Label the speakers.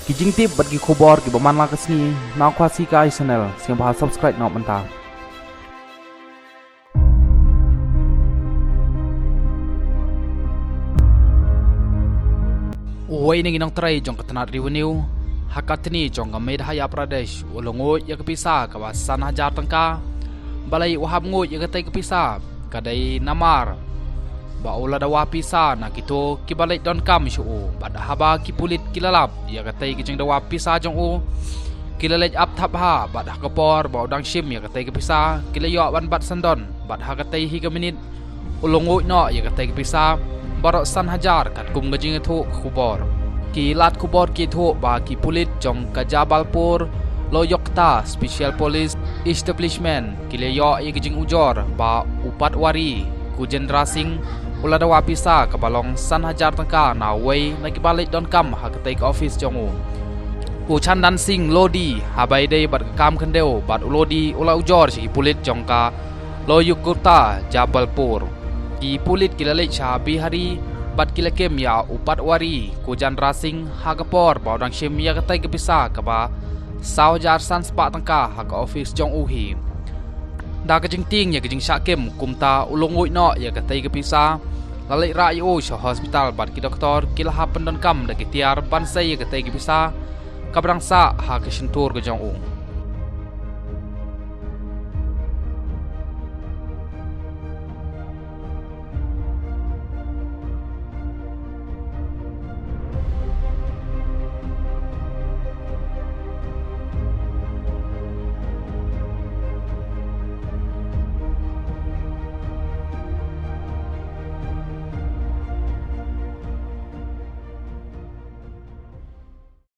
Speaker 1: kijing tip bat gi khobor gi baman la kasni na khwasi kai channel siang ba subscribe na manta oi ning inang trai jong katna revenue hakatni jong ga Madhya Pradesh ulongo ya kapisa kawasan hajar tangka balai wahab ngo ya katai kapisa kadai namar ba ula dawa pisa na kito kibalai don kam shu pada haba kipulit kilalap ya katai kijeng dawa pisa jong u kilalej ap thap ha bad hakapor ba udang shim ya katai kapisa kilayo ban bat sandon bad hakatai higa minit ulongo no ya katai kapisa barok san hajar kat kum gajing thu khubor kilat khubor ki thu ba ki pulit jong Kajabalpur Loyokta Special Police Establishment kilayo ya gajing ujor ba upat wari Kujendra Singh uladawa pisa kabalong san hajar tangka na wei nagi balik don kam hakatai ke office jongu Chandan Singh Lodi habai dei bat kam khendeu bat ulodi ula ujor si pulit jongka Loyokta Jabalpur ki pulit kilalek sha bihari bat kilakem ya upat wari Kujendra Singh hagapor baudang shim ya katai ke pisa kaba saujar san spa tangka haka office jong uhi da ka jing ting ya ka jing syakem kumta ulongoi no ya ka tai ka pisa lalai rayo sha hospital bat ki doktor kilha pendon kam da ki tiar ban sai ya ka tai ka pisa kabrang sa ha ka shintur ka jong u